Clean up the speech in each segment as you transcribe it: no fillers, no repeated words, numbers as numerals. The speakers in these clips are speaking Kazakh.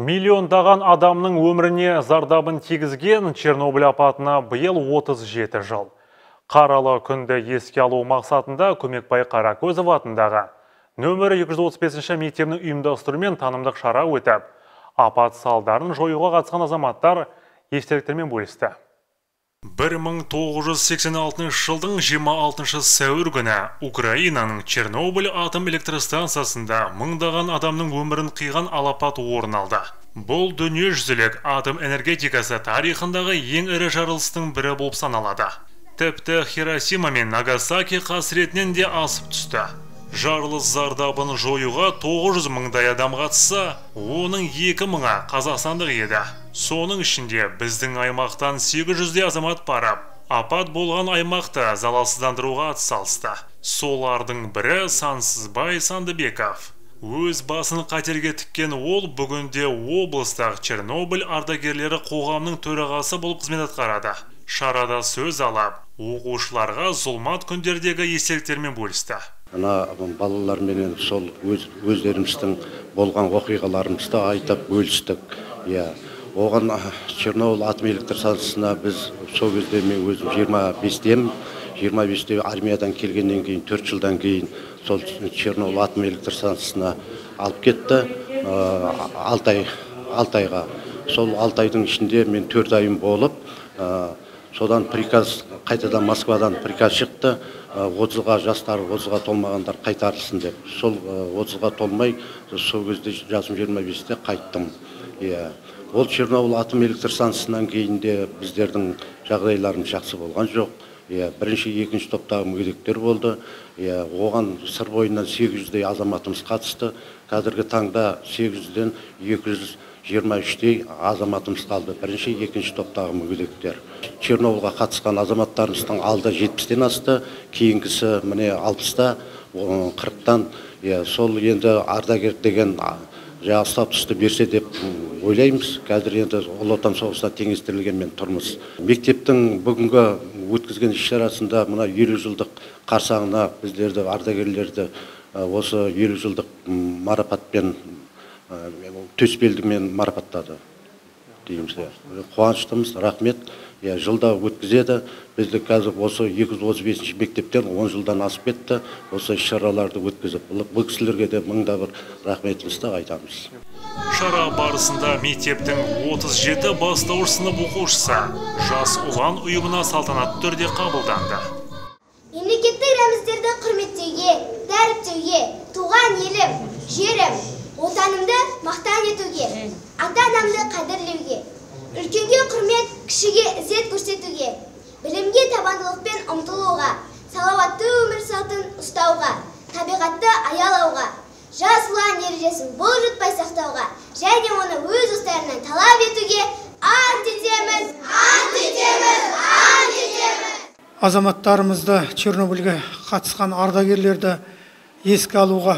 Миллиондаған адамның өміріне зардабын тигізген Чернобыль апатына биыл 37 жыл. Қаралы күнді еске алу мақсатында Көмекбай Қаракөзов атындағы нөмірі 235 мектебінің ұйымдастыруымен танымдық шара өтіп, апат салдарын жоюға қатысқан азаматтар естеліктермен бөлісті. 1986 жылдың 26 сәуір күні Украинаның Чернобыль атом электростансасында мыңдаған адамның өмірін қиған алапат орын алды. Бұл дүниежүзілік атом энергетикасы тарихындағы ең ірі жарылыстың бірі болып саналады. Тіпті Хиросима мен Нагасаки қасіретінен де асып түсті. Жарылыс зардабын жоюға 900 мыңдай адам қатысса, оның 2 мыңы қазақстандық еді. Соның ішінде біздің аймақтан 800-де азамат барып, апат болған аймақты залалсыздандыруға атсалысты. Солардың бірі Сансызбай Сандыбеков. Өз басын қатерге тіккен ол бүгінде облыстық Чернобыль ардагерлері қоғамның төрағасы болып қызмет атқарады. Шарада сөз алып, оқушыларға зұлмат күндердегі естеліктермен бөлісті. Балалармен сол өздеріміздің болған оқиғаларымызды айтып бөлістік. Оған Чернобыль атом электростансасына біз сол кезде мен өзім 25-те армиядан келгеннен кейін 4 жылдан кейін сол Чернобыль атом электростансасына алып кетті 6 айға. Сол 6 айдың ішінде мен 4 айым болып, содан приказ, қайтадан Москвадан приказ шықты, 30-ға жастар, 30-ға толмағандар қайтарылсын деп. Сол 30-ға толмай, сол кезде жасым 25-те қайттым. Ол Чернобыль атом электростансасынан кейін де біздердің жағдайларымыз жақсы болған жоқ. Бірінші, екінші топтағы мүгедектер болды. Оған сыр бойынан 800-дей азаматымыз қатысты. Қазіргі таңда 800-ден 223-дей азаматымыз қалды. Бірінші, екінші топтағы мүгедектер. Чернобыльға қатысқан азаматтарымыздың алды 70-ден асты, кейінгісі міне 60-та, 40-тан. Сол енді ардагер деген статусты берсе деп ойлаймыз. Қазір енді Ұлы Отан соғысына теңестірілгенмен тұрмыз. Мектептің бүгінгі өткізген іс-шарасында мына 50 жылдық қарсаңына біздерді, ардагерлерді осы 50 жылдық марапатпен, төсбелгімен марапаттады. Қуаныштымыз, рахмет. Жылда өткізеді. Бізді қазір осы 235 мектептен 10 жылдан асып кетті. Осы іс-шараларды өткізіп, бұл кісілерге де мыңда бір рахметімізді айтамыз. Шара барысында мектептің 37 бастауыш сынып оқушысы жас ұлан ұйымына салтанатты түрде қабылданды. Мемлекеттік рәміздерді құрметтеуге, дәріптеуге, туған елім, жерім, отанымды мақтан етуге, ата-анамды қадірлеуге, үлкенге құрмет, кішіге ізет көрсетуге, білімге табандылықпен ұмтылуға, салауатты өмір салтын ұстауға, табиғатты аялауға, жас ұлан ережесін бұлжытпай сақтауға, және оны өз ұстарынан талап етуге ант етеміз, ант етеміз, ант етеміз. Азаматтарымызды, Чернобыльге қатысқан ардагерлерді еске алуға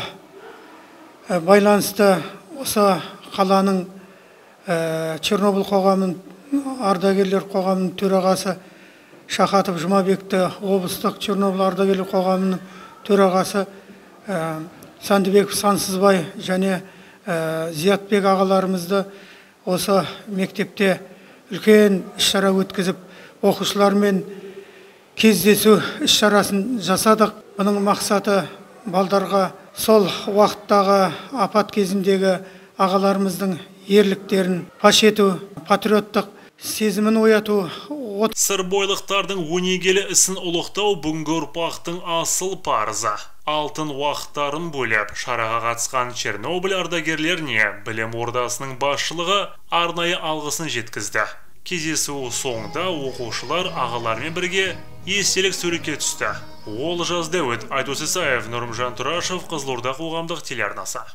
байланысты осы қаланың Чернобыль қоғамының ардагерлер қоғамының төрағасы Шахатов Жұмабекті, облыстық Чернобыль ардагерлер қоғамының төрағасы Сандыбеков Сансызбай және Зиятбек ағаларымызды осы мектепте үлкен іс-шара өткізіп, оқушылармен кездесу іс-шарасын жасадық. Бұның мақсаты балдарға сол уақыттағы апат кезіндегі ағаларымыздың ерліктерін паш ету, патриоттық сезімін ояту. Сырбойлықтардың өнегелі ісін ұлықтау бүгінгі ұрпақтың асыл парызы. Алтын уақыттарын бөліп, шараға қатысқан Чернобыль ардагерлеріне білім ордасының басшылығы арнайы алғысын жеткізді. Кездесу соңында оқушылар ағалармен бірге естелік суретке түсті. Ол жазды өт Айдос Исаев, Нұрымжан Тұрашев, Қызылорда қоғамдық телеарнасы.